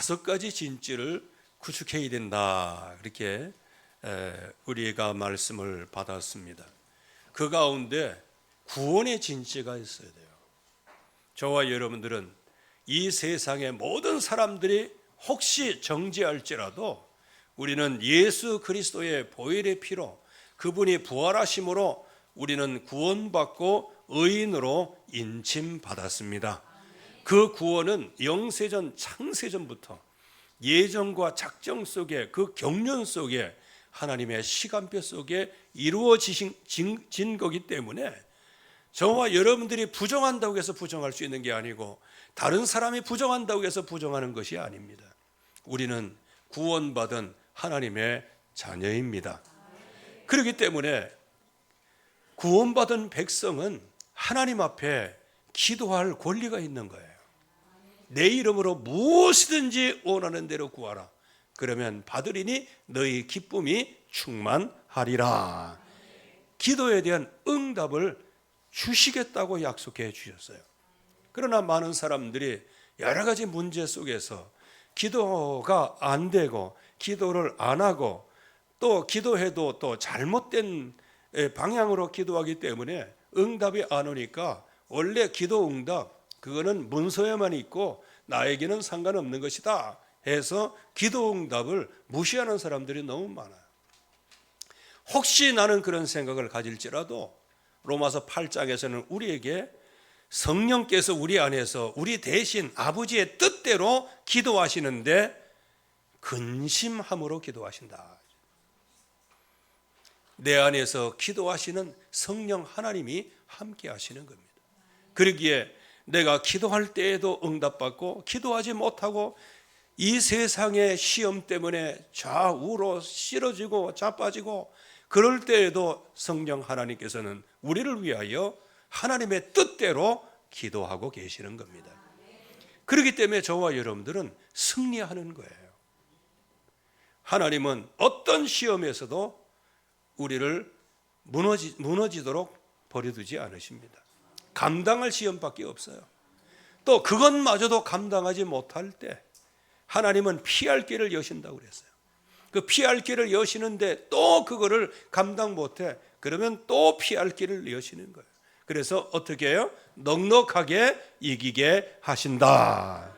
5가지 진지를 구축해야 된다. 그렇게 우리가 말씀을 받았습니다. 그 가운데 구원의 진지가 있어야 돼요. 저와 여러분들은 이 세상의 모든 사람들이 혹시 정죄할지라도 우리는 예수 그리스도의 보혈의 피로 그분이 부활하심으로 우리는 구원받고 의인으로 인침받았습니다. 그 구원은 영세전 창세전부터 예정과 작정 속에 그 경륜 속에 하나님의 시간표 속에 이루어진 거기 때문에 저와 여러분들이 부정한다고 해서 부정할 수 있는 게 아니고 다른 사람이 부정한다고 해서 부정하는 것이 아닙니다. 우리는 구원받은 하나님의 자녀입니다. 그렇기 때문에 구원받은 백성은 하나님 앞에 기도할 권리가 있는 거예요. 내 이름으로 무엇이든지 원하는 대로 구하라. 그러면 받으리니 너희 기쁨이 충만하리라. 기도에 대한 응답을 주시겠다고 약속해 주셨어요. 그러나 많은 사람들이 여러 가지 문제 속에서 기도가 안 되고 기도를 안 하고 또 기도해도 또 잘못된 방향으로 기도하기 때문에 응답이 안 오니까 원래 기도 응답 그거는 문서에만 있고 나에게는 상관없는 것이다 해서 기도 응답을 무시하는 사람들이 너무 많아요. 혹시 나는 그런 생각을 가질지라도 로마서 8장에서는 우리에게 성령께서 우리 안에서 우리 대신 아버지의 뜻대로 기도하시는데 근심함으로 기도하신다. 내 안에서 기도하시는 성령 하나님이 함께 하시는 겁니다. 그러기에 내가 기도할 때에도 응답받고 기도하지 못하고 이 세상의 시험 때문에 좌우로 쓰러지고 자빠지고 그럴 때에도 성령 하나님께서는 우리를 위하여 하나님의 뜻대로 기도하고 계시는 겁니다. 그렇기 때문에 저와 여러분들은 승리하는 거예요. 하나님은 어떤 시험에서도 우리를 무너지도록 버려두지 않으십니다. 감당할 시험밖에 없어요. 또 그것마저도 감당하지 못할 때 하나님은 피할 길을 여신다고 그랬어요. 그 피할 길을 여시는데 또 그거를 감당 못해. 그러면 또 피할 길을 여시는 거예요. 그래서 어떻게 해요? 넉넉하게 이기게 하신다.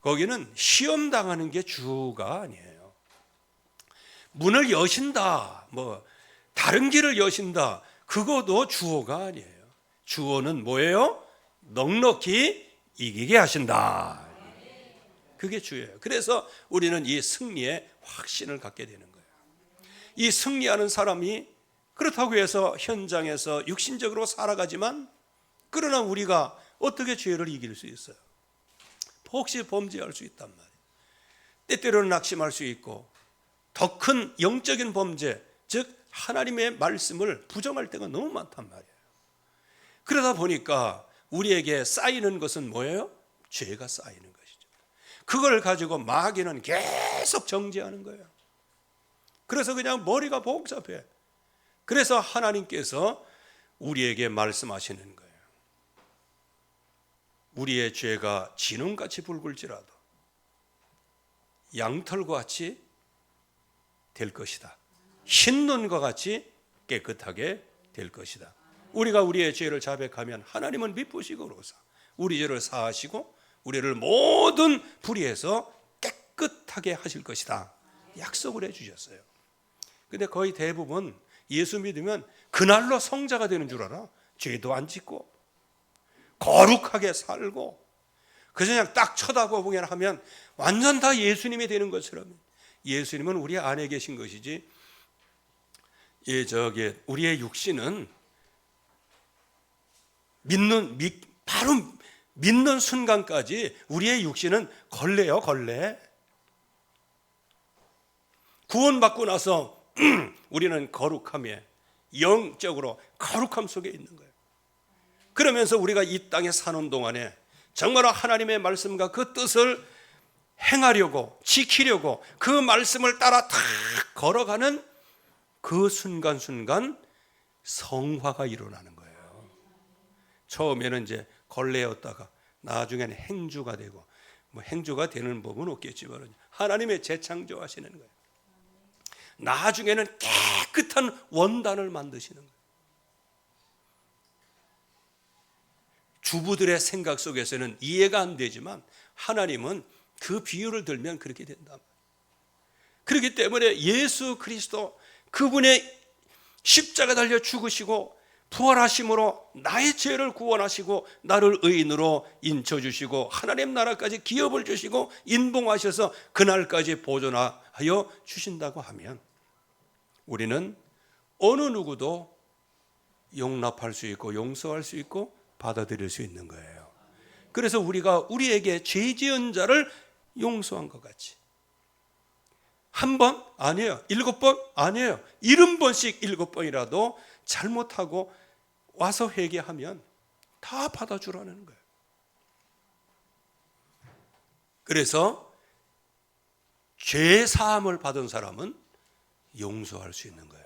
거기는 시험 당하는 게 주가 아니에요. 문을 여신다, 뭐 다른 길을 여신다, 그것도 주어가 아니에요. 주어는 뭐예요? 넉넉히 이기게 하신다. 그게 주예요. 그래서 우리는 이 승리의 확신을 갖게 되는 거예요. 이 승리하는 사람이 그렇다고 해서 현장에서 육신적으로 살아가지만 그러나 우리가 어떻게 죄를 이길 수 있어요? 혹시 범죄할 수 있단 말이에요. 때때로는 낙심할 수 있고 더 큰 영적인 범죄, 즉 하나님의 말씀을 부정할 때가 너무 많단 말이에요. 그러다 보니까 우리에게 쌓이는 것은 뭐예요? 죄가 쌓이는 것이죠. 그걸 가지고 마귀는 계속 정죄하는 거예요. 그래서 그냥 머리가 복잡해. 그래서 하나님께서 우리에게 말씀하시는 거예요. 우리의 죄가 진홍같이 붉을지라도 양털과 같이 될 것이다. 흰 눈과 같이 깨끗하게 될 것이다. 우리가 우리의 죄를 자백하면 하나님은 미쁘시고로서 우리 죄를 사하시고 우리를 모든 불의에서 깨끗하게 하실 것이다. 약속을 해주셨어요. 근데 거의 대부분 예수 믿으면 그날로 성자가 되는 줄 알아. 죄도 안 짓고 거룩하게 살고 그래서 그냥 딱 쳐다보기만 하면 완전 다 예수님이 되는 것처럼. 예수님은 우리 안에 계신 것이지 우리의 육신은 바로 믿는 순간까지 우리의 육신은 걸레요, 걸레. 구원받고 나서 우리는 거룩함에 영적으로 거룩함 속에 있는 거예요. 그러면서 우리가 이 땅에 사는 동안에 정말 하나님의 말씀과 그 뜻을 행하려고 지키려고 그 말씀을 따라 탁 걸어가는 그 순간순간 성화가 일어나는 거예요. 처음에는 이제 걸레였다가 나중에는 행주가 되고 뭐 행조가 되는 법은 없겠지만 하나님의 재창조하시는 거예요. 나중에는 깨끗한 원단을 만드시는 거예요. 주부들의 생각 속에서는 이해가 안 되지만 하나님은 그 비유를 들면 그렇게 된다. 그렇기 때문에 예수 그리스도 그분의 십자가 달려 죽으시고 부활하심으로 나의 죄를 구원하시고 나를 의인으로 인쳐주시고 하나님 나라까지 기업을 주시고 인봉하셔서 그날까지 보존하여 주신다고 하면 우리는 어느 누구도 용납할 수 있고 용서할 수 있고 받아들일 수 있는 거예요. 그래서 우리가 우리에게 죄 지은 자를 용서한 것 같이 한 번? 아니에요. 7번? 아니에요. 70번씩 7번이라도 잘못하고 와서 회개하면 다 받아주라는 거예요. 그래서 죄 사함을 받은 사람은 용서할 수 있는 거예요.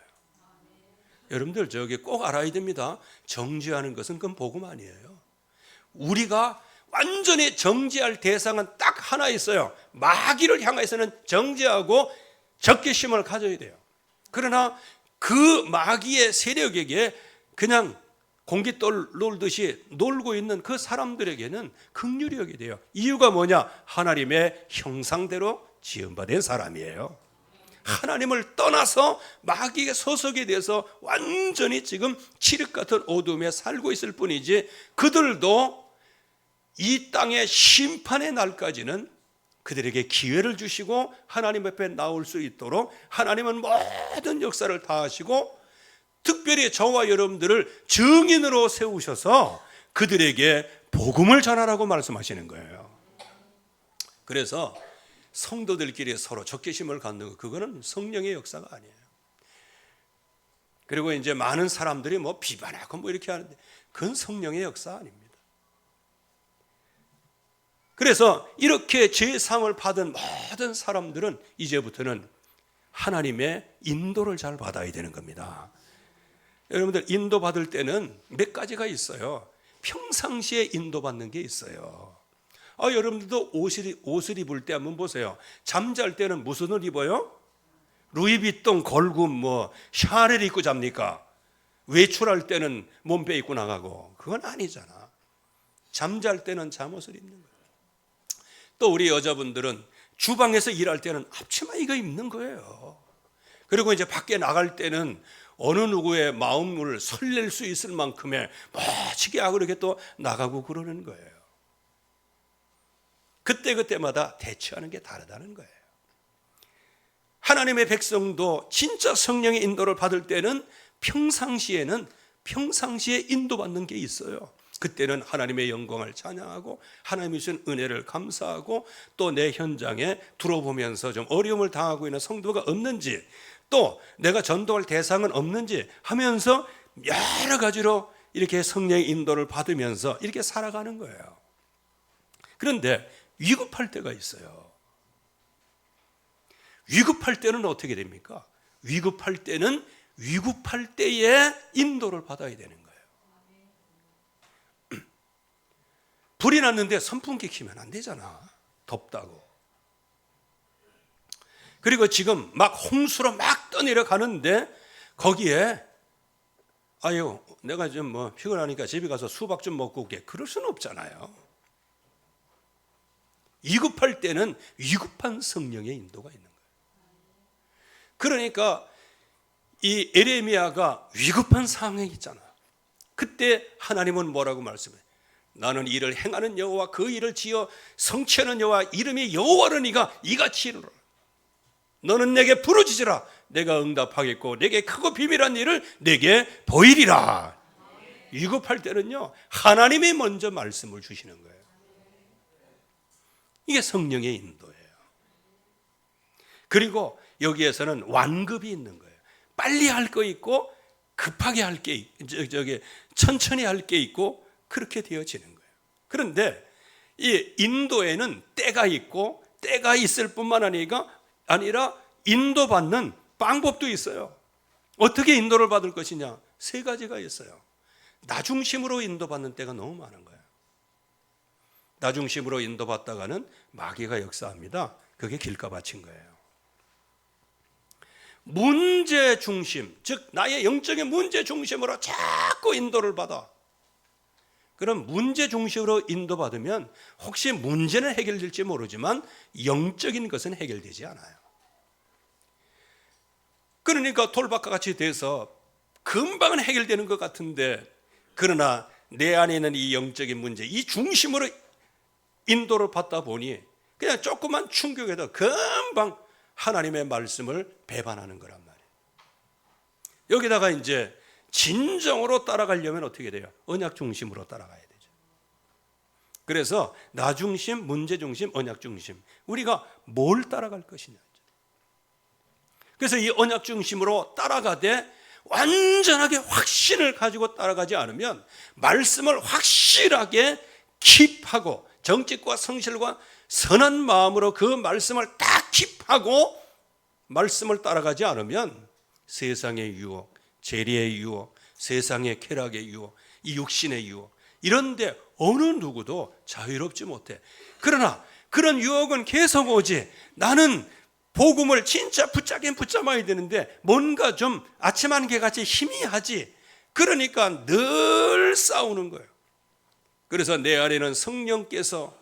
여러분들 저기 꼭 알아야 됩니다. 정죄하는 것은 그건 복음 아니에요. 우리가 완전히 정죄할 대상은 딱 하나 있어요. 마귀를 향해서는 정죄하고 적개심을 가져야 돼요. 그러나 그 마귀의 세력에게 그냥 공깃돌 놀듯이 놀고 있는 그 사람들에게는 긍휼히 여겨야 돼요. 이유가 뭐냐? 하나님의 형상대로 지음받은 사람이에요. 하나님을 떠나서 마귀의 소속이 돼서 완전히 지금 칠흑 같은 어둠에 살고 있을 뿐이지 그들도 이 땅의 심판의 날까지는 그들에게 기회를 주시고 하나님 앞에 나올 수 있도록 하나님은 모든 역사를 다 하시고 특별히 저와 여러분들을 증인으로 세우셔서 그들에게 복음을 전하라고 말씀하시는 거예요. 그래서 성도들끼리 서로 적개심을 갖는 거 그거는 성령의 역사가 아니에요. 그리고 이제 많은 사람들이 뭐 비판하고 뭐 이렇게 하는데 그건 성령의 역사 아닙니다. 그래서 이렇게 죄상을 받은 모든 사람들은 이제부터는 하나님의 인도를 잘 받아야 되는 겁니다. 여러분들 인도받을 때는 몇 가지가 있어요. 평상시에 인도받는 게 있어요. 여러분들도 옷을 입을 때 한번 보세요. 잠잘 때는 무슨 옷 입어요? 루이비통, 걸금, 뭐 샤넬 입고 잡니까? 외출할 때는 몸빼 입고 나가고 그건 아니잖아. 잠잘 때는 잠옷을 입는 거예요. 또 우리 여자분들은 주방에서 일할 때는 앞치마 이거 입는 거예요. 그리고 이제 밖에 나갈 때는 어느 누구의 마음을 설렐 수 있을 만큼의 멋지게 그렇게 또 나가고 그러는 거예요. 그때마다 대처하는 게 다르다는 거예요. 하나님의 백성도 진짜 성령의 인도를 받을 때는 평상시에 인도받는 게 있어요. 그때는 하나님의 영광을 찬양하고 하나님이 주신 은혜를 감사하고 또 내 현장에 들어보면서 좀 어려움을 당하고 있는 성도가 없는지 또 내가 전도할 대상은 없는지 하면서 여러 가지로 이렇게 성령의 인도를 받으면서 이렇게 살아가는 거예요. 그런데 위급할 때가 있어요. 위급할 때는 어떻게 됩니까? 위급할 때는 위급할 때에 인도를 받아야 되는 거예요. 불이 났는데 선풍기 켜면 안 되잖아. 덥다고. 그리고 지금 막 홍수로 막 떠내려가는데 거기에 내가 좀 뭐 피곤하니까 집에 가서 수박 좀 먹고 올게. 그럴 수는 없잖아요. 위급할 때는 위급한 성령의 인도가 있는 거예요. 그러니까 이 에레미야가 위급한 상황에 있잖아. 그때 하나님은 뭐라고 말씀해요? 나는 이를 행하는 여호와 그 일을 지어 성취하는 여호와 이름이 여호와르니가 이같이 이르라. 너는 내게 부르짖으라. 내가 응답하겠고 내게 크고 비밀한 일을 내게 보이리라. 위급할 때는요 하나님이 먼저 말씀을 주시는 거예요. 이게 성령의 인도예요. 그리고 여기에서는 완급이 있는 거예요. 빨리 할 거 있고 급하게 할 게 천천히 할 게 있고 그렇게 되어지는 거예요. 그런데 이 인도에는 때가 있고 때가 있을 뿐만 아니라 인도받는 방법도 있어요. 어떻게 인도를 받을 것이냐? 3가지가 있어요. 나 중심으로 인도받는 때가 너무 많은 거예요. 나 중심으로 인도받다가는 마귀가 역사합니다. 그게 길가 바친 거예요. 문제 중심, 즉 나의 영적인 문제 중심으로 자꾸 인도를 받아. 그럼 문제 중심으로 인도받으면 혹시 문제는 해결될지 모르지만 영적인 것은 해결되지 않아요. 그러니까 돌박과 같이 돼서 금방은 해결되는 것 같은데, 그러나 내 안에 있는 이 영적인 문제, 이 중심으로 인도를 받다 보니 그냥 조그만 충격에도 금방 하나님의 말씀을 배반하는 거란 말이에요. 여기다가 이제 진정으로 따라가려면 어떻게 돼요? 언약 중심으로 따라가야 되죠. 그래서 나 중심, 문제 중심, 언약 중심, 우리가 뭘 따라갈 것이냐. 그래서 이 언약 중심으로 따라가되 완전하게 확신을 가지고 따라가지 않으면, 말씀을 확실하게 킵하고 정직과 성실과 선한 마음으로 그 말씀을 딱 킵하고 말씀을 따라가지 않으면 세상의 유혹, 재리의 유혹, 세상의 쾌락의 유혹, 이 육신의 유혹, 이런데 어느 누구도 자유롭지 못해. 그러나 그런 유혹은 계속 오지. 나는 복음을 진짜 붙잡긴 붙잡아야 되는데 뭔가 좀 아침 안개같이 희미하지. 그러니까 늘 싸우는 거예요. 그래서 내 안에는 성령께서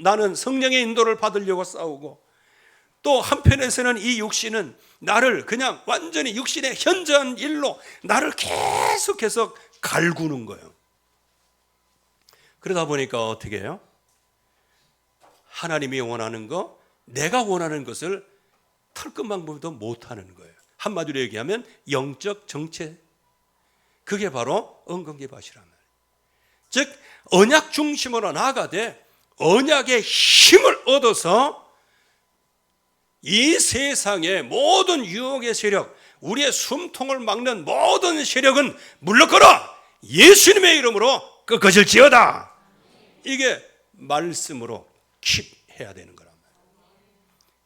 나는 성령의 인도를 받으려고 싸우고, 또 한편에서는 이 육신은 나를 그냥 완전히 육신의 현저한 일로 나를 계속 갈구는 거예요. 그러다 보니까 어떻게 해요? 하나님이 원하는 거, 내가 원하는 것을 털끝만큼도 못하는 거예요. 한마디로 얘기하면 영적 정체, 그게 바로 엉겅퀴밭이란 말이에요. 즉 언약 중심으로 나아가되 언약의 힘을 얻어서 이 세상의 모든 유혹의 세력, 우리의 숨통을 막는 모든 세력은 물러거라, 예수님의 이름으로 꺾어질지어다. 이게 말씀으로 킵해야 되는 거란 말이에요.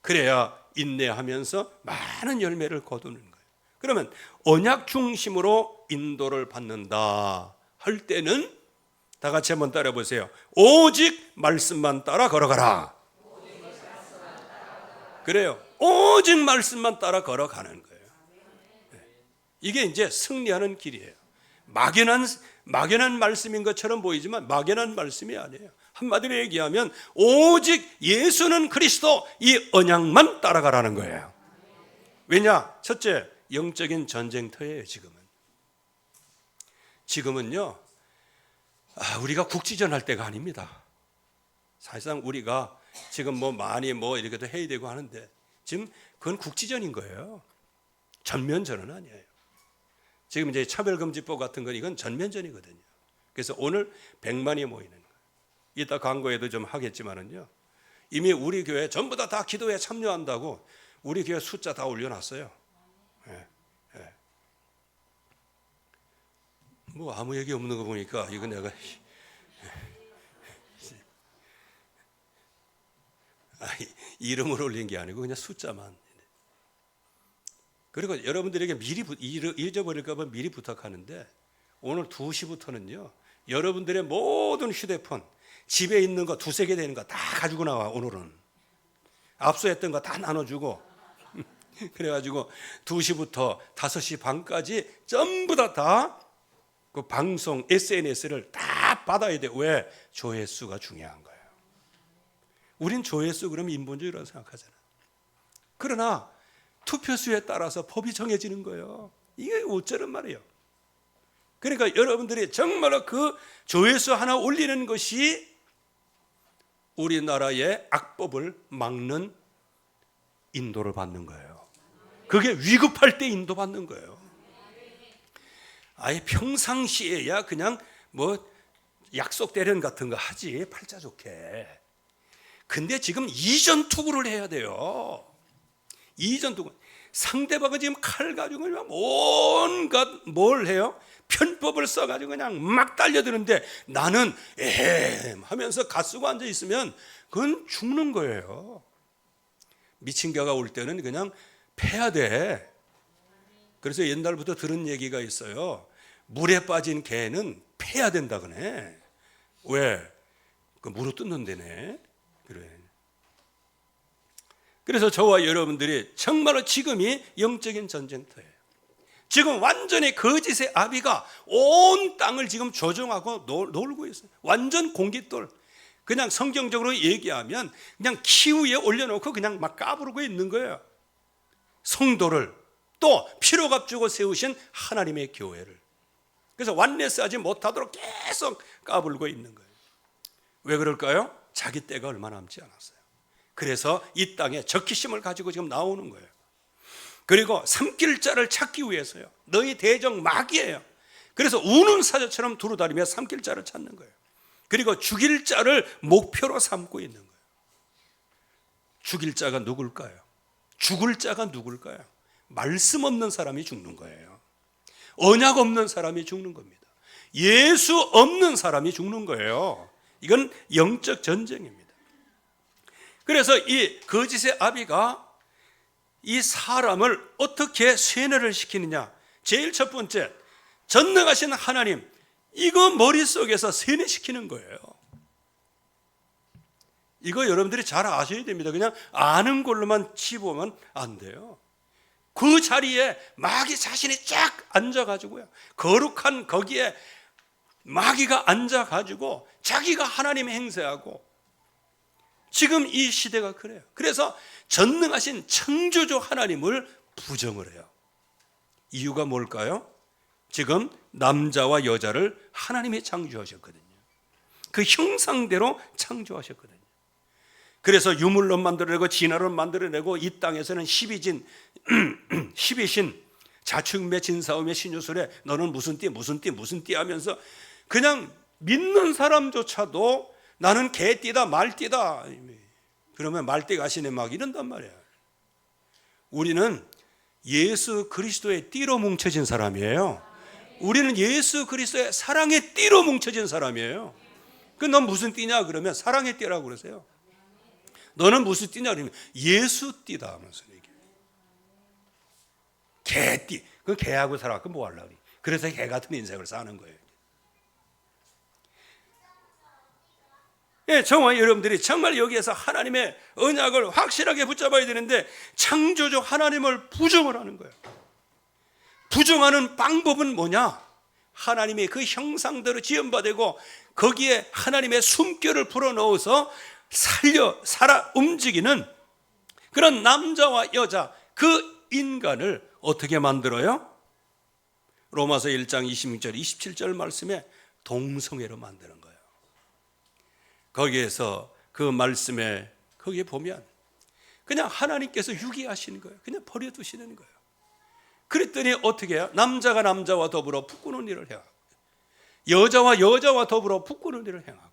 그래야 인내하면서 많은 열매를 거두는 거예요. 그러면 언약 중심으로 인도를 받는다 할 때는 다 같이 한번 따라 보세요. 오직 말씀만 따라 걸어가라. 그래요. 오직 말씀만 따라 걸어가는 거예요. 이게 이제 승리하는 길이에요. 막연한 말씀인 것처럼 보이지만 막연한 말씀이 아니에요. 한마디로 얘기하면 오직 예수는 그리스도, 이 언약만 따라가라는 거예요. 왜냐? 첫째, 영적인 전쟁터예요. 지금은요 우리가 국지전 할 때가 아닙니다. 사실상 우리가 지금 많이 이렇게도 해야 되고 하는데, 지금 그건 국지전인 거예요. 전면전은 아니에요. 지금 이제 차별금지법 같은 건 이건 전면전이거든요. 그래서 오늘 100만이 모이는 거예요. 이따 광고에도 좀 하겠지만은요, 이미 우리 교회 전부 다 기도에 참여한다고 우리 교회 숫자 다 올려놨어요. 아무 얘기 없는 거 보니까 이거 내가 이름을 올린 게 아니고 그냥 숫자만. 그리고 여러분들에게 미리 잊어버릴까 봐 미리 부탁하는데, 오늘 2시부터는요 여러분들의 모든 휴대폰 집에 있는 거 2-3개 되는 거 다 가지고 나와. 오늘은 압수했던 거 다 나눠주고 그래가지고 2시부터 5시 반까지 전부 다 그 방송 SNS를 다 받아야 돼. 왜? 조회수가 중요한 거예요. 우린 조회수 그러면 인본주의라고 생각하잖아. 그러나 투표수에 따라서 법이 정해지는 거예요. 이게 어쩌란 말이에요. 그러니까 여러분들이 정말로 그 조회수 하나 올리는 것이 우리나라의 악법을 막는 인도를 받는 거예요. 그게 위급할 때 인도받는 거예요. 아예 평상시에야 그냥 약속 대련 같은 거 하지, 팔자 좋게. 근데 지금 이전 투구를 해야 돼요. 이전 투구. 상대방은 지금 칼 가지고 온갖 뭘 해요? 편법을 써가지고 그냥 막 달려드는데 나는 하면서 갓쓰고 앉아 있으면 그건 죽는 거예요. 미친 개가 올 때는 그냥 패야 돼. 그래서 옛날부터 들은 얘기가 있어요. 물에 빠진 개는 패야 된다 그네. 왜? 그 무릎 뜯는 데네. 그래. 그래서 저와 여러분들이 정말로 지금이 영적인 전쟁터예요. 지금 완전히 거짓의 아비가 온 땅을 지금 조종하고 놀고 있어요. 완전 공깃돌. 그냥 성경적으로 얘기하면 그냥 키 위에 올려놓고 그냥 막 까부르고 있는 거예요. 성도를, 또 피로값 주고 세우신 하나님의 교회를. 그래서 완례스하지 못하도록 계속 까불고 있는 거예요. 왜 그럴까요? 자기 때가 얼마 남지 않았어요. 그래서 이 땅에 적기심을 가지고 지금 나오는 거예요. 그리고 삼킬 자를 찾기 위해서요. 너희 대적 마귀예요. 그래서 우는 사자처럼 두루다니며 삼킬 자를 찾는 거예요. 그리고 죽일 자를 목표로 삼고 있는 거예요. 죽일 자가 누굴까요? 죽을 자가 누굴까요? 말씀 없는 사람이 죽는 거예요. 언약 없는 사람이 죽는 겁니다. 예수 없는 사람이 죽는 거예요. 이건 영적 전쟁입니다. 그래서 이 거짓의 아비가 이 사람을 어떻게 쇠뇌를 시키느냐. 제일 첫 번째, 전능하신 하나님, 이거 머릿속에서 쇠뇌시키는 거예요. 이거 여러분들이 잘 아셔야 됩니다. 그냥 아는 걸로만 치보면 안 돼요. 그 자리에 마귀 자신이 쫙 앉아가지고요, 거룩한 거기에 마귀가 앉아가지고 자기가 하나님 행세하고, 지금 이 시대가 그래요. 그래서 전능하신 창조주 하나님을 부정을 해요. 이유가 뭘까요? 지금 남자와 여자를 하나님이 창조하셨거든요. 그 형상대로 창조하셨거든요. 그래서 유물론 만들어내고 진화론 만들어내고, 이 땅에서는 12진, 12신, 자축매 진사오매 신유술에 너는 무슨 띠 무슨 띠 무슨 띠 하면서 그냥 믿는 사람조차도 나는 개띠다 말띠다, 그러면 말띠가 하시네 막 이런단 말이야. 우리는 예수 그리스도의 띠로 뭉쳐진 사람이에요. 우리는 예수 그리스도의 사랑의 띠로 뭉쳐진 사람이에요. 넌 무슨 띠냐 그러면 사랑의 띠라고 그러세요. 너는 무슨 띠냐 그러면 예수 띠다 하면서 얘기해요. 개띠, 그 개하고 살아갖고 뭐 하려고 그래. 그래서 개 같은 인생을 사는 거예요. 예, 정말 여러분들이 정말 여기에서 하나님의 언약을 확실하게 붙잡아야 되는데, 창조주 하나님을 부정을 하는 거예요. 부정하는 방법은 뭐냐? 하나님의 그 형상대로 지음받고 거기에 하나님의 숨결을 불어넣어서 살아 움직이는 그런 남자와 여자, 그 인간을 어떻게 만들어요? 로마서 1장 26절 27절 말씀에 동성애로 만드는 거예요. 거기에서 그 말씀에 거기에 보면 그냥 하나님께서 유기하시는 거예요. 그냥 버려두시는 거예요. 그랬더니 어떻게 해요? 남자가 남자와 더불어 부끄러운 일을 행하고, 여자와 여자와 더불어 부끄러운 일을 행하고.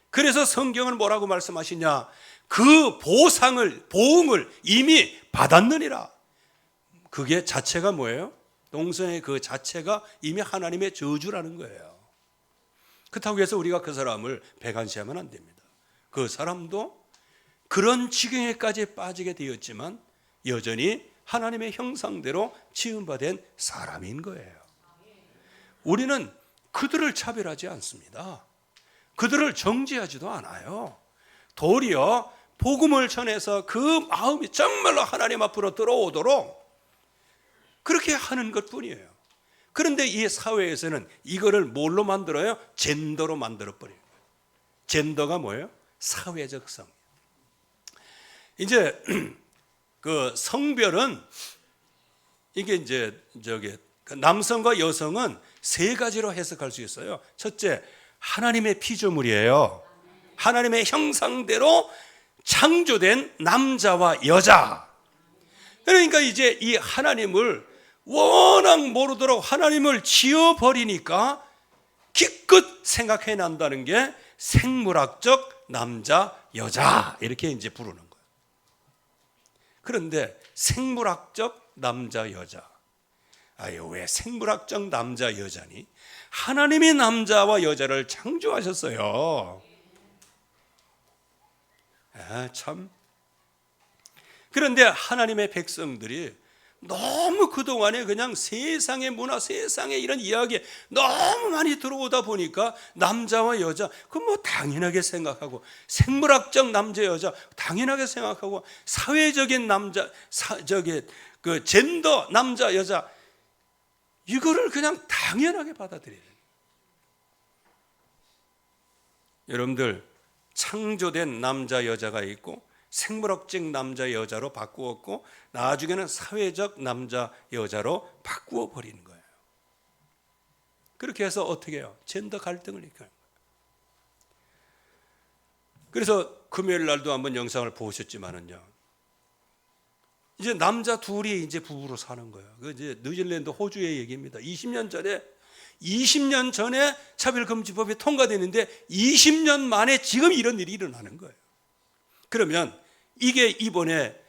그래서 성경은 뭐라고 말씀하시냐? 그 보응을 이미 받았느니라. 그게 자체가 뭐예요? 동성애 그 자체가 이미 하나님의 저주라는 거예요. 그렇다고 해서 우리가 그 사람을 배관시하면 안 됩니다. 그 사람도 그런 지경에까지 빠지게 되었지만 여전히 하나님의 형상대로 지음받은 사람인 거예요. 우리는 그들을 차별하지 않습니다. 그들을 정죄하지도 않아요. 도리어 복음을 전해서 그 마음이 정말로 하나님 앞으로 들어오도록 그렇게 하는 것뿐이에요. 그런데 이 사회에서는 이거를 뭘로 만들어요? 젠더로 만들어버려요. 젠더가 뭐예요? 사회적 성. 이제 그 성별은 이게 이제 남성과 여성은 세 가지로 해석할 수 있어요. 첫째, 하나님의 피조물이에요. 하나님의 형상대로 창조된 남자와 여자. 그러니까 이제 이 하나님을 워낙 모르도록 하나님을 지어버리니까 기껏 생각해 난다는 게 생물학적 남자, 여자 이렇게 이제 부르는 거예요. 그런데 생물학적 남자, 여자. 아유, 왜 생물학적 남자, 여자니? 하나님이 남자와 여자를 창조하셨어요. 참. 그런데 하나님의 백성들이 너무 그동안에 그냥 세상의 문화, 세상의 이런 이야기에 너무 많이 들어오다 보니까 남자와 여자, 그 뭐 당연하게 생각하고, 생물학적 남자, 여자 당연하게 생각하고, 사회적인 남자, 그 젠더 남자, 여자, 이거를 그냥 당연하게 받아들여요. 여러분들, 창조된 남자, 여자가 있고, 생물학적 남자, 여자로 바꾸었고, 나중에는 사회적 남자, 여자로 바꾸어 버리는 거예요. 그렇게 해서 어떻게 해요? 젠더 갈등을 일으켜요. 그래서 금요일 날도 한번 영상을 보셨지만은요, 이제 남자 둘이 이제 부부로 사는 거예요. 그 이제 뉴질랜드, 호주의 얘기입니다. 20년 전에 차별금지법이 통과됐는데 20년 만에 지금 이런 일이 일어나는 거예요. 그러면 이게 이번에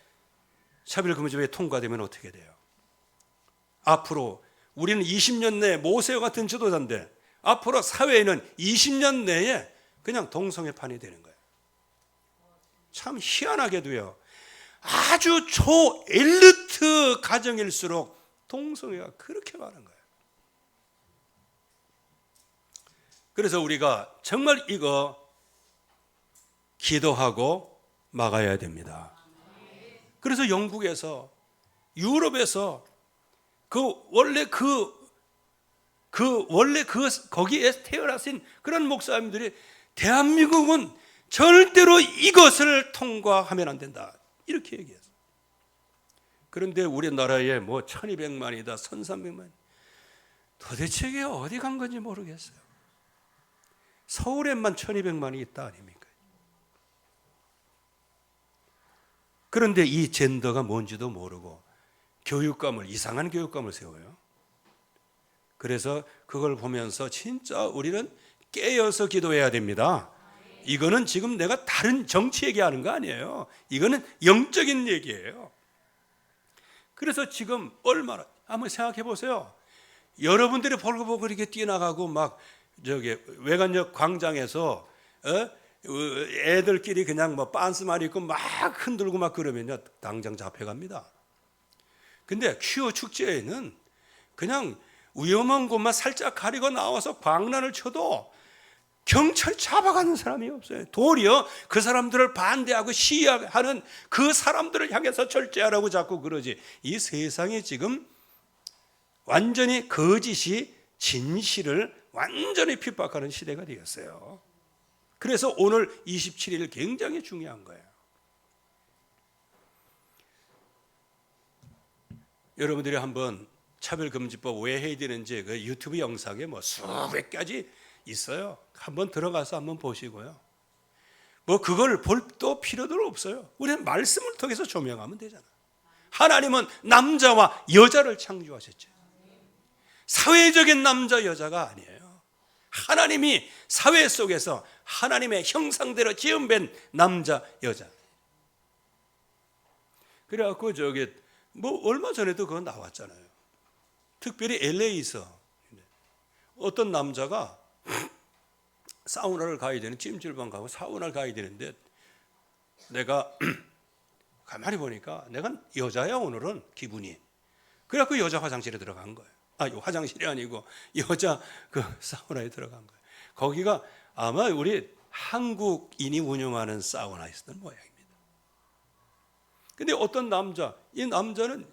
차별금지법이 통과되면 어떻게 돼요? 앞으로 우리는 20년 내에 모세와 같은 지도자인데 앞으로 사회에는 20년 내에 그냥 동성애판이 되는 거예요. 참 희한하게도요, 아주 초엘리트 가정일수록 동성애가 그렇게 많은 거예요. 그래서 우리가 정말 이거 기도하고 막아야 됩니다. 그래서 영국에서, 유럽에서 거기에 태어나신 그런 목사님들이 대한민국은 절대로 이것을 통과하면 안 된다, 이렇게 얘기했어요. 그런데 우리나라에 뭐 1200만이다, 1300만, 도대체 이게 어디 간 건지 모르겠어요. 서울에만 1200만이 있다 아닙니까? 그런데 이 젠더가 뭔지도 모르고 이상한 교육감을 세워요. 그래서 그걸 보면서 진짜 우리는 깨어서 기도해야 됩니다. 이거는 지금 내가 다른 정치 얘기하는 거 아니에요. 이거는 영적인 얘기예요. 그래서 지금 얼마나, 한번 생각해 보세요. 여러분들이 벌거벗고 이렇게 뛰어나가고 막 외관역 광장에서 애들끼리 그냥 뭐 빤스만 입고 막 흔들고 막 그러면요, 당장 잡혀갑니다. 근데 퀴어 축제에는 그냥 위험한 곳만 살짝 가리고 나와서 광란을 쳐도 경찰 잡아가는 사람이 없어요. 도리어 그 사람들을 반대하고 시위하는 그 사람들을 향해서 절제하라고 자꾸 그러지. 이 세상에 지금 완전히 거짓이 진실을 완전히 핍박하는 시대가 되었어요. 그래서 오늘 27일 굉장히 중요한 거예요. 여러분들이 한번 차별금지법 왜 해야 되는지 그 유튜브 영상에 뭐 수백 가지 있어요. 한번 들어가서 한번 보시고요. 뭐 그걸 볼 또 필요도 없어요. 우리는 말씀을 통해서 조명하면 되잖아. 하나님은 남자와 여자를 창조하셨죠. 사회적인 남자 여자가 아니에요. 하나님이 사회 속에서 하나님의 형상대로 지음된 남자 여자. 그래갖고 뭐 얼마 전에도 그거 나왔잖아요. 특별히 LA에서 어떤 남자가 사우나를 가야 되는, 찜질방 가고 사우나를 가야 되는데 내가 가만히 보니까 내가 여자야 오늘은 기분이. 그래갖고 여자 화장실에 들어간 거예요. 화장실이 아니고 여자 그 사우나에 들어간 거예요. 거기가 아마 우리 한국인이 운영하는 사우나였던 모양입니다. 근데 어떤 이 남자는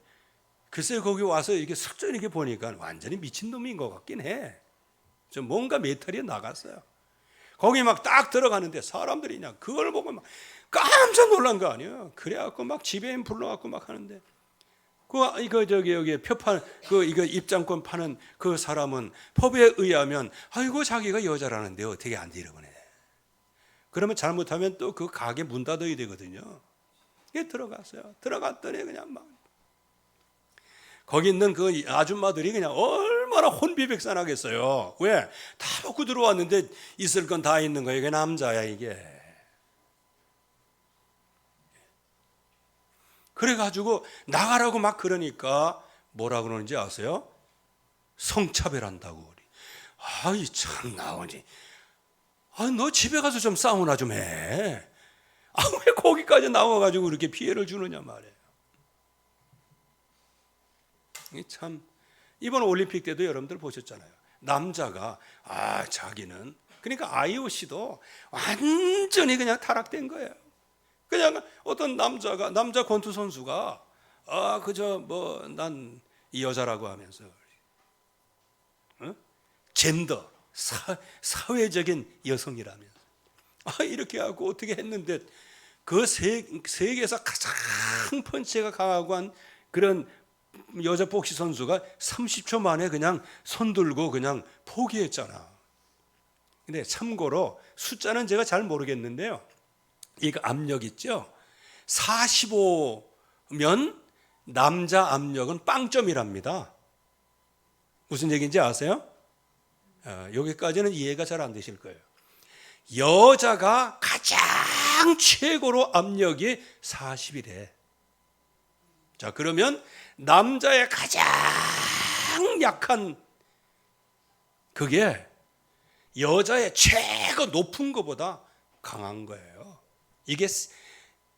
글쎄 거기 와서 이렇게 슬쩍 이렇게 보니까 완전히 미친놈인 것 같긴 해. 좀 뭔가 메탈이 나갔어요. 거기 막 딱 들어가는데 사람들이 그냥 그걸 보고 막 깜짝 놀란 거 아니에요. 그래갖고 막 지배인 불러갖고 막 하는데 여기 표판 이거 입장권 파는 그 사람은 법에 의하면 아이고 자기가 여자라는데 어떻게 안 돼 이러네. 그러면 잘못하면 또 그 가게 문 닫아야 되거든요. 들어갔어요. 들어갔더니 그냥 막 거기 있는 그 아줌마들이 그냥 얼마나 혼비백산하겠어요. 왜? 다 먹고 들어왔는데 있을 건 다 있는 거예요. 이게 남자야 이게. 그래가지고 나가라고 막 그러니까 뭐라 그러는지 아세요? 성차별한다고. 아이 참 나오니. 너 집에 가서 좀 사우나 좀 해. 왜 거기까지 나와가지고 그렇게 피해를 주느냐 말이에요. 참 이번 올림픽 때도 여러분들 보셨잖아요. 남자가 자기는 그러니까 IOC도 완전히 그냥 타락된 거예요. 그냥 어떤 남자 권투 선수가 그저 뭐 난 이 여자라고 하면서 젠더 사회적인 여성이라면서 이렇게 하고 어떻게 했는데 그 세계에서 가장 펀치가 강하고 한 그런 여자 복시 선수가 30초 만에 그냥 손 들고 그냥 포기했잖아. 근데 참고로 숫자는 제가 잘 모르겠는데요. 이거 압력 있죠? 45면 남자 압력은 빵점이랍니다. 무슨 얘기인지 아세요? 여기까지는 이해가 잘 안 되실 거예요. 여자가 가장 최고로 압력이 40이래. 자, 그러면 남자의 가장 약한 그게 여자의 최고 높은 것보다 강한 거예요. 이게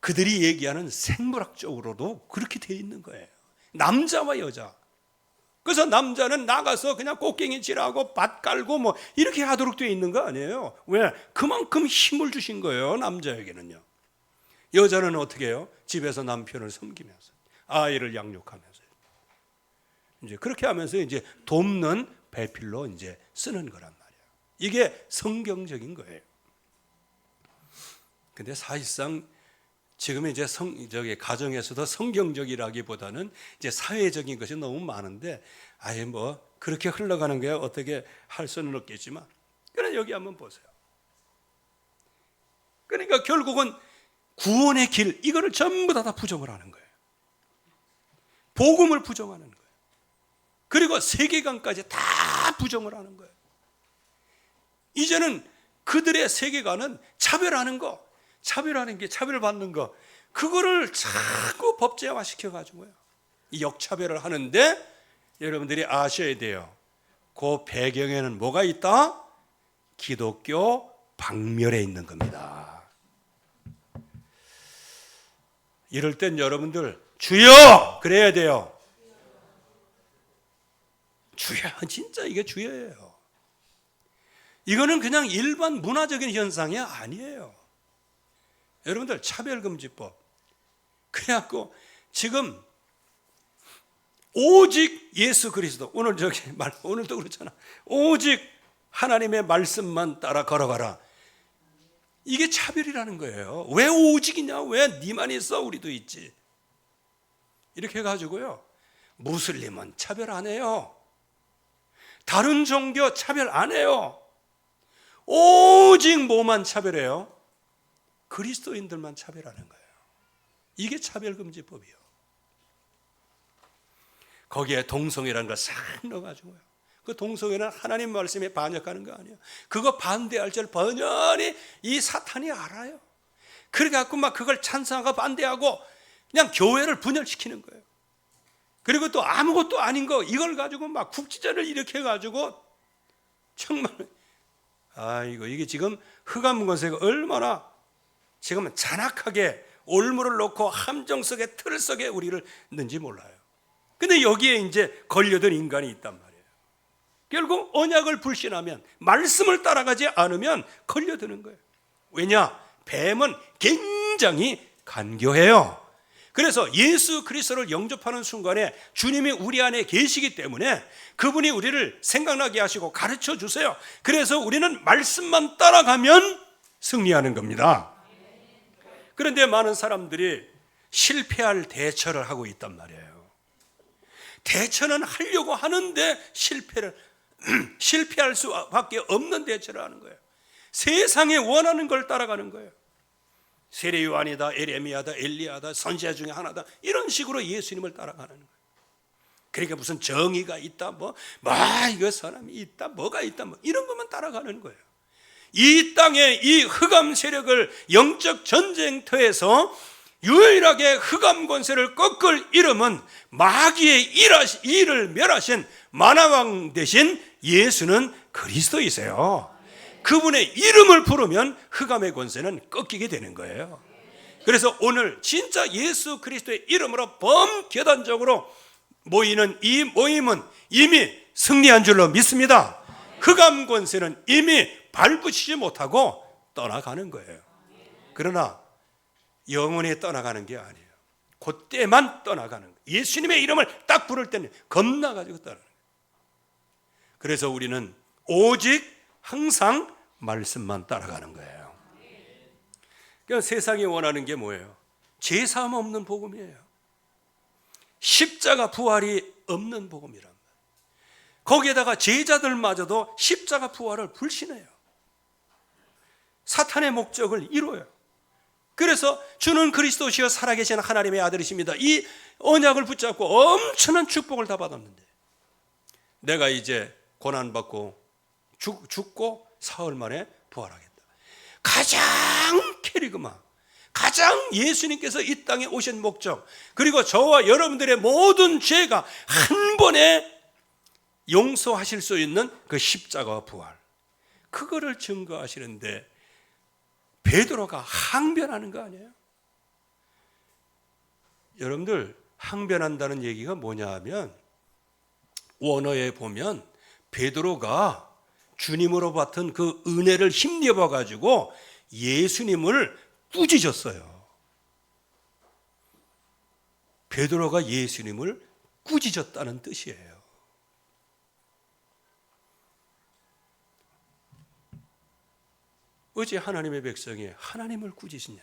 그들이 얘기하는 생물학적으로도 그렇게 돼 있는 거예요. 남자와 여자. 그래서 남자는 나가서 그냥 꽃갱이 질하고 밭 깔고 뭐 이렇게 하도록 되어 있는 거 아니에요. 왜? 그만큼 힘을 주신 거예요, 남자에게는요. 여자는 어떻게 해요? 집에서 남편을 섬기면서 아이를 양육하면서 이제 그렇게 하면서 이제 돕는 배필로 이제 쓰는 거란 말이에요. 이게 성경적인 거예요. 근데 사실상 지금 이제 가정에서도 성경적이라기보다는 이제 사회적인 것이 너무 많은데 아예 뭐 그렇게 흘러가는 게 어떻게 할 수는 없겠지만 그러나 여기 한번 보세요. 그러니까 결국은 구원의 길 이거를 전부 다 부정을 하는 거예요. 복음을 부정하는 거예요. 그리고 세계관까지 다 부정을 하는 거예요. 이제는 그들의 세계관은 차별하는 거, 차별받는 거, 그거를 자꾸 법제화 시켜가지고요. 이 역차별을 하는데 여러분들이 아셔야 돼요. 그 배경에는 뭐가 있다? 기독교 박멸에 있는 겁니다. 이럴 땐 여러분들 주여! 그래야 돼요. 주여, 진짜 이게 주여예요. 이거는 그냥 일반 문화적인 현상이 아니에요. 여러분들 차별금지법 그래갖고 지금 오직 예수 그리스도 오늘도 그렇잖아. 오직 하나님의 말씀만 따라 걸어가라. 이게 차별이라는 거예요. 왜 오직이냐? 왜 니만 있어? 우리도 있지. 이렇게 해가지고요. 무슬림은 차별 안 해요. 다른 종교 차별 안 해요. 오직 뭐만 차별해요? 그리스도인들만 차별하는 거예요. 이게 차별금지법이에요. 거기에 동성애라는 걸 싹 넣어가지고요. 그 동성애는 하나님 말씀에 반역하는 거 아니에요. 그거 반대할 줄 번연히 이 사탄이 알아요. 그래갖고 막 그걸 찬성하고 반대하고 그냥 교회를 분열시키는 거예요. 그리고 또 아무것도 아닌 거 이걸 가지고 막 국지전을 일으켜가지고 정말 이게 지금 흑암권세가 얼마나 지금 잔악하게 올무를 놓고 함정 속에 틀 속에 우리를 넣는지 몰라요. 근데 여기에 이제 걸려든 인간이 있단 말이에요. 결국 언약을 불신하면 말씀을 따라가지 않으면 걸려드는 거예요. 왜냐? 뱀은 굉장히 간교해요. 그래서 예수 그리스도를 영접하는 순간에 주님이 우리 안에 계시기 때문에 그분이 우리를 생각나게 하시고 가르쳐 주세요. 그래서 우리는 말씀만 따라가면 승리하는 겁니다. 그런데 많은 사람들이 실패할 대처를 하고 있단 말이에요. 대처는 하려고 하는데 실패할 수밖에 없는 대처를 하는 거예요. 세상에 원하는 걸 따라가는 거예요. 세례 요한이다, 에레미야다, 엘리야다, 선지자 중에 하나다, 이런 식으로 예수님을 따라가는 거예요. 그러니까 무슨 정의가 있다, 이거 사람이 있다, 뭐가 있다, 이런 것만 따라가는 거예요. 이 땅의 이 흑암 세력을 영적 전쟁터에서 유일하게 흑암 권세를 꺾을 이름은 마귀의 일을 멸하신 만화왕 대신 예수는 그리스도이세요. 그분의 이름을 부르면 흑암의 권세는 꺾이게 되는 거예요. 그래서 오늘 진짜 예수 그리스도의 이름으로 범결단적으로 모이는 이 모임은 이미 승리한 줄로 믿습니다. 흑암 권세는 이미 발붙이지 못하고 떠나가는 거예요. 그러나 영원히 떠나가는 게 아니에요. 그때만 떠나가는 거예요. 예수님의 이름을 딱 부를 때는 겁나가지고 떠나는 거예요. 그래서 우리는 오직 항상 말씀만 따라가는 거예요. 그러니까 세상이 원하는 게 뭐예요? 죄사함 없는 복음이에요. 십자가 부활이 없는 복음이란 말이에요. 거기에다가 제자들마저도 십자가 부활을 불신해요. 사탄의 목적을 이루어요. 그래서 주는 그리스도시여 살아계신 하나님의 아들이십니다. 이 언약을 붙잡고 엄청난 축복을 다 받았는데 내가 이제 고난받고 죽고 사흘 만에 부활하겠다. 가장 캐리그마, 가장 예수님께서 이 땅에 오신 목적, 그리고 저와 여러분들의 모든 죄가 한 번에 용서하실 수 있는 그 십자가와 부활, 그거를 증거하시는데 베드로가 항변하는 거 아니에요? 여러분들 항변한다는 얘기가 뭐냐 하면 원어에 보면 베드로가 주님으로 받은 그 은혜를 힘입어 가지고 예수님을 꾸짖었어요. 베드로가 예수님을 꾸짖었다는 뜻이에요. 어찌 하나님의 백성이 하나님을 꾸짖으냐.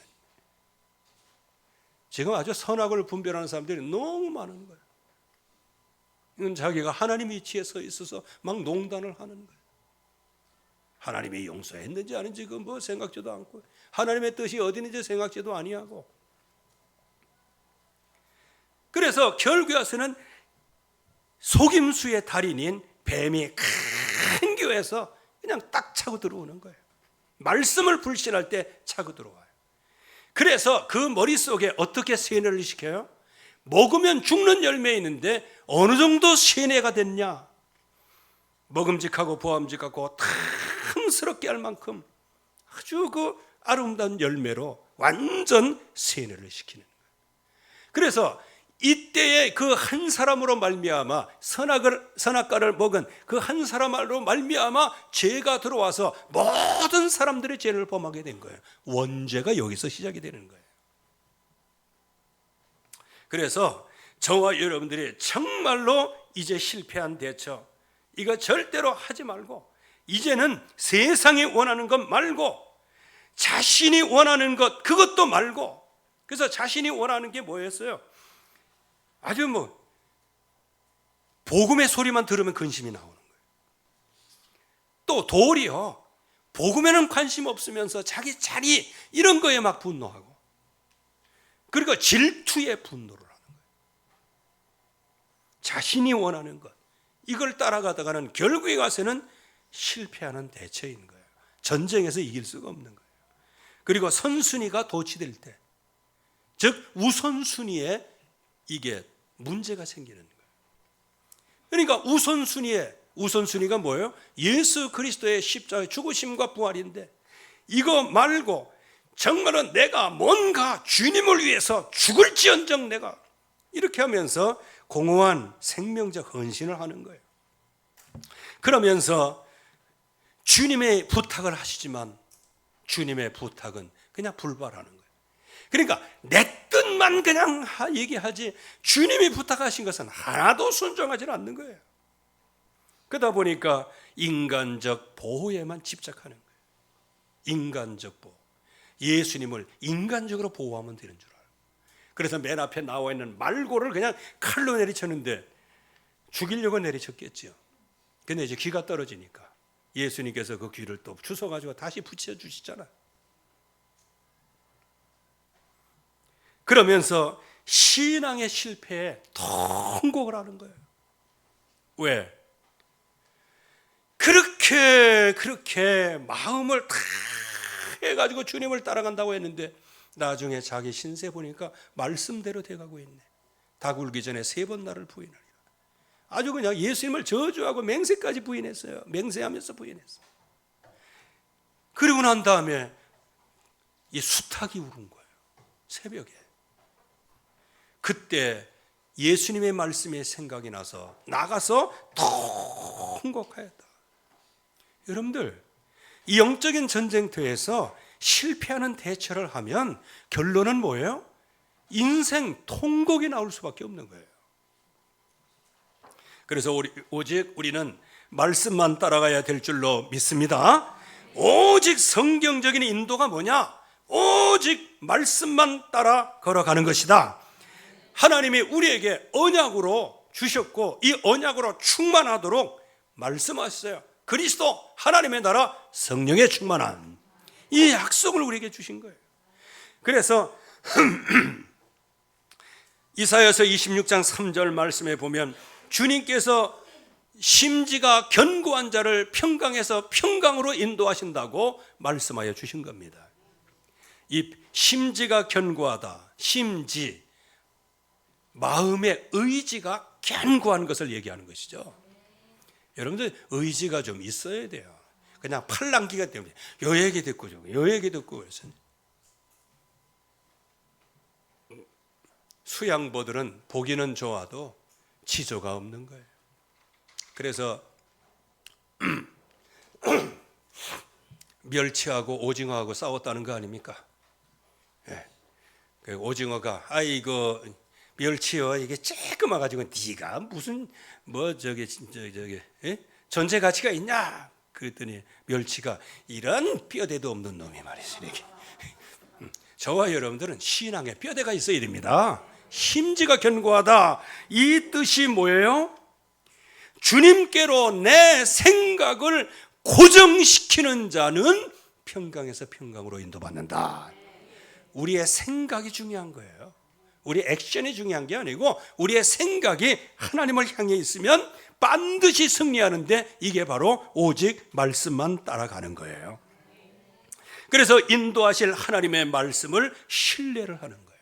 지금 아주 선악을 분별하는 사람들이 너무 많은 거예요. 이건 자기가 하나님 위치에 서 있어서 막 농단을 하는 거예요. 하나님이 용서했는지 아닌지 그 뭐 생각지도 않고, 하나님의 뜻이 어디 있는지 생각지도 아니하고. 그래서 결국에 와서는 속임수의 달인인 뱀이 큰 교회에서 그냥 딱 차고 들어오는 거예요. 말씀을 불신할 때 차고 들어와요. 그래서 그 머릿속에 어떻게 세뇌를 시켜요? 먹으면 죽는 열매 있는데 어느 정도 세뇌가 됐냐? 먹음직하고 보암직하고 탐스럽게 할 만큼 아주 그 아름다운 열매로 완전 세뇌를 시키는 거예요. 그래서 이때에 그 한 사람으로 말미암아 선악과를 먹은 그 한 사람으로 말미암아 죄가 들어와서 모든 사람들의 죄를 범하게 된 거예요. 원죄가 여기서 시작이 되는 거예요. 그래서 저와 여러분들이 정말로 이제 실패한 대처, 이거 절대로 하지 말고 이제는 세상이 원하는 것 말고 자신이 원하는 것, 그것도 말고. 그래서 자신이 원하는 게 뭐였어요? 아주 복음의 소리만 들으면 근심이 나오는 거예요. 또 도리어 복음에는 관심 없으면서 자기 자리 이런 거에 막 분노하고, 그리고 질투에 분노를 하는 거예요. 자신이 원하는 것, 이걸 따라가다가는 결국에 가서는 실패하는 대처인 거예요. 전쟁에서 이길 수가 없는 거예요. 그리고 선순위가 도취될 때, 즉 우선순위에 이게 문제가 생기는 거예요. 그러니까 우선순위가 뭐예요? 예수 그리스도의 십자가의 죽으심과 부활인데, 이거 말고 정말로 내가 뭔가 주님을 위해서 죽을지언정 내가, 이렇게 하면서 공허한 생명적 헌신을 하는 거예요. 그러면서 주님의 부탁을 하시지만 주님의 부탁은 그냥 불발하는 거예요. 그러니까 내 뜻만 그냥 얘기하지 주님이 부탁하신 것은 하나도 순종하지 않는 거예요. 그러다 보니까 인간적 보호에만 집착하는 거예요. 인간적 보호. 예수님을 인간적으로 보호하면 되는 줄 알아요. 그래서 맨 앞에 나와 있는 말고를 그냥 칼로 내리쳤는데 죽이려고 내리쳤겠죠. 근데 이제 귀가 떨어지니까 예수님께서 그 귀를 또 주워가지고 다시 붙여주시잖아요. 그러면서 신앙의 실패에 통곡을 하는 거예요. 왜? 그렇게 마음을 다 해가지고 주님을 따라간다고 했는데 나중에 자기 신세 보니까 말씀대로 돼가고 있네. 닭 울기 전에 3번 나를 부인하리라. 아주 그냥 예수님을 저주하고 맹세까지 부인했어요. 맹세하면서 부인했어요. 그리고 난 다음에 이 수탉이 울은 거예요. 새벽에. 그때 예수님의 말씀이 생각이 나서 나가서 통곡하였다. 여러분들, 이 영적인 전쟁터에서 실패하는 대처를 하면 결론은 뭐예요? 인생 통곡이 나올 수밖에 없는 거예요. 그래서 오직 우리는 말씀만 따라가야 될 줄로 믿습니다. 오직 성경적인 인도가 뭐냐? 오직 말씀만 따라 걸어가는 것이다. 하나님이 우리에게 언약으로 주셨고 이 언약으로 충만하도록 말씀하셨어요. 그리스도 하나님의 나라 성령의 충만한 이 약속을 우리에게 주신 거예요. 그래서 이사야서 26장 3절 말씀에 보면 주님께서 심지가 견고한 자를 평강에서 평강으로 인도하신다고 말씀하여 주신 겁니다. 이 심지가 견고하다, 심지, 마음의 의지가 견고한 것을 얘기하는 것이죠. 여러분들 의지가 좀 있어야 돼요. 그냥 팔랑기가 때문에 요 얘기 듣고 요 얘기 듣고 그래서 수양보들은 보기는 좋아도 지조가 없는 거예요. 그래서 멸치하고 오징어하고 싸웠다는 거 아닙니까? 예. 그 오징어가 아이고 멸치요 이게 쬐끔해 가지고 네가 무슨 뭐 저기 예? 존재 가치가 있냐? 그랬더니 멸치가 이런 뼈대도 없는 놈이 말이지 이렇게. 저와 여러분들은 신앙에 뼈대가 있어야 됩니다. 심지가 견고하다. 이 뜻이 뭐예요? 주님께로 내 생각을 고정시키는 자는 평강에서 평강으로 인도받는다. 우리의 생각이 중요한 거예요. 우리 액션이 중요한 게 아니고 우리의 생각이 하나님을 향해 있으면 반드시 승리하는데 이게 바로 오직 말씀만 따라가는 거예요. 그래서 인도하실 하나님의 말씀을 신뢰를 하는 거예요.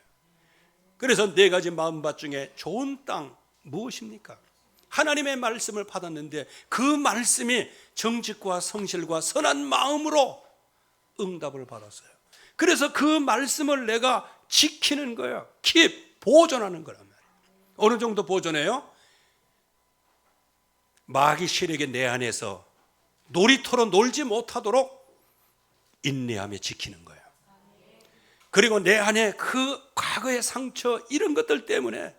그래서 네 가지 마음밭 중에 좋은 땅 무엇입니까? 하나님의 말씀을 받았는데 그 말씀이 정직과 성실과 선한 마음으로 응답을 받았어요. 그래서 그 말씀을 내가 지키는 거예요. 보존하는 거란 말이에요. 어느 정도 보존해요? 마귀 세력의 내 안에서 놀이터로 놀지 못하도록 인내하며 지키는 거예요. 그리고 내 안에 그 과거의 상처 이런 것들 때문에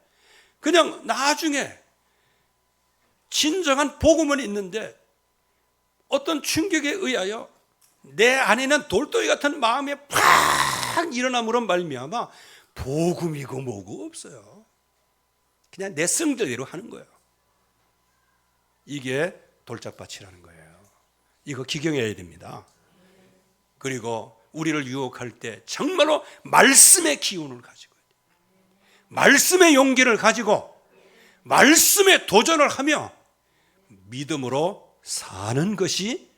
그냥 나중에 진정한 복음은 있는데 어떤 충격에 의하여 내 안에는 돌덩이 같은 마음이 팍 일어남으로 말미암아 복음이고 뭐고 없어요. 그냥 내 성질대로 하는 거예요. 이게 돌짝밭이라는 거예요. 이거 기경해야 됩니다. 그리고 우리를 유혹할 때 정말로 말씀의 기운을 가지고 말씀의 용기를 가지고 말씀에 도전을 하며 믿음으로 사는 것이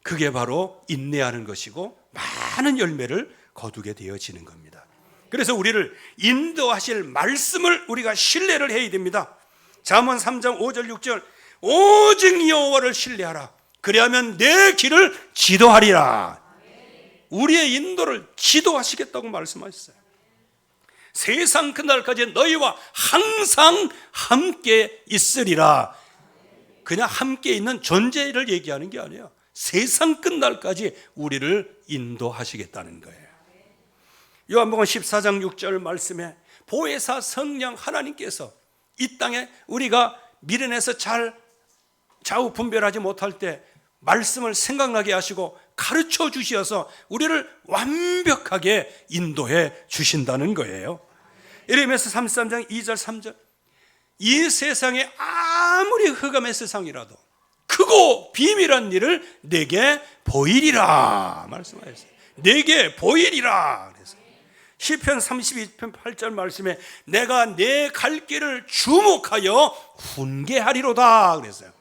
그게 바로 인내하는 것이고 많은 열매를 거두게 되어지는 겁니다. 그래서 우리를 인도하실 말씀을 우리가 신뢰를 해야 됩니다. 잠언 3장 5절 6절 오직 여호와를 신뢰하라. 그리하면 내 길을 지도하리라. 우리의 인도를 지도하시겠다고 말씀하셨어요. 세상 그날까지 너희와 항상 함께 있으리라. 그냥 함께 있는 존재를 얘기하는 게 아니에요. 세상 끝날까지 우리를 인도하시겠다는 거예요. 요한복음 14장 6절 말씀에 보혜사 성령 하나님께서 이 땅에 우리가 미련해서 잘 좌우 분별하지 못할 때 말씀을 생각나게 하시고 가르쳐 주셔서 우리를 완벽하게 인도해 주신다는 거예요. 예레미야서 33장 2절 3절 이 세상에 아무리 흑암의 세상이라도 크고 비밀한 일을 내게 보이리라 말씀하셨어요. 내게 보이리라. 그래서 시편 32편 8절 말씀에 내가 내 갈 길을 주목하여 훈계하리로다 그랬어요.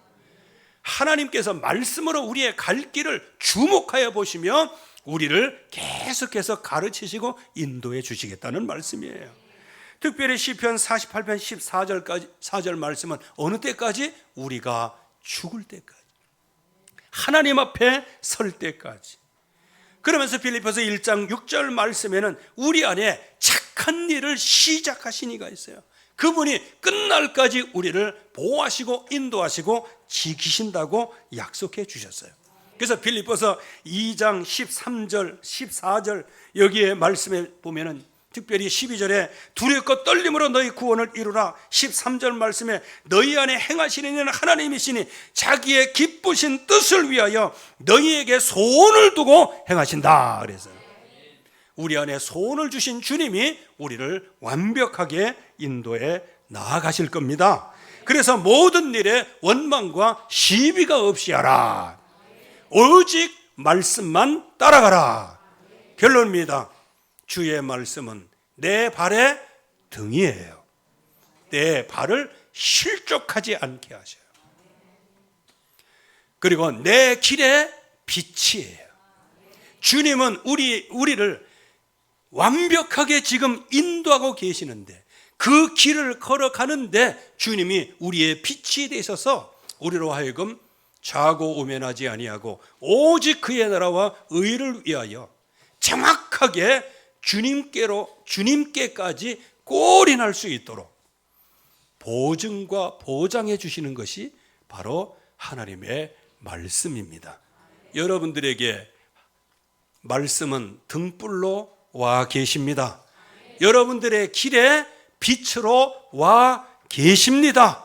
하나님께서 말씀으로 우리의 갈 길을 주목하여 보시며 우리를 계속해서 가르치시고 인도해 주시겠다는 말씀이에요. 특별히 시편 48편 14절까지 4절 말씀은 어느 때까지? 우리가 죽을 때까지, 하나님 앞에 설 때까지. 그러면서 빌립보서 1장 6절 말씀에는 우리 안에 착한 일을 시작하신 이가 있어요. 그분이 끝날까지 우리를 보호하시고 인도하시고 지키신다고 약속해 주셨어요. 그래서 빌립보서 2장 13절 14절 여기에 말씀에 보면은 특별히 12절에 두렵고 떨림으로 너희 구원을 이루라. 13절 말씀에 너희 안에 행하시는 이는 하나님이시니 자기의 기쁘신 뜻을 위하여 너희에게 소원을 두고 행하신다. 그래서 우리 안에 소원을 주신 주님이 우리를 완벽하게 인도해 나아가실 겁니다. 그래서 모든 일에 원망과 시비가 없이 하라. 오직 말씀만 따라가라. 결론입니다. 주의 말씀은 내 발의 등이에요. 내 발을 실족하지 않게 하셔요. 그리고 내 길의 빛이에요. 주님은 우리를 완벽하게 지금 인도하고 계시는데 그 길을 걸어가는데 주님이 우리의 빛이 되셔서 우리로 하여금 자고 우면하지 아니하고 오직 그의 나라와 의를 위하여 정확하게 주님께까지 골인할 수 있도록 보증과 보장해 주시는 것이 바로 하나님의 말씀입니다. 여러분들에게 말씀은 등불로 와 계십니다. 여러분들의 길에 빛으로 와 계십니다.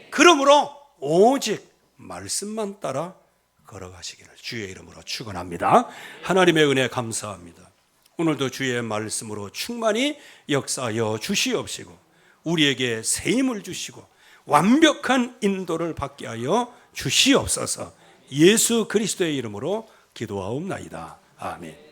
그러므로 오직 말씀만 따라 걸어가시기를 주의 이름으로 축원합니다. 하나님의 은혜 감사합니다. 오늘도 주의 말씀으로 충만히 역사하여 주시옵시고 우리에게 새 힘을 주시고 완벽한 인도를 받게 하여 주시옵소서. 예수 그리스도의 이름으로 기도하옵나이다. 아멘.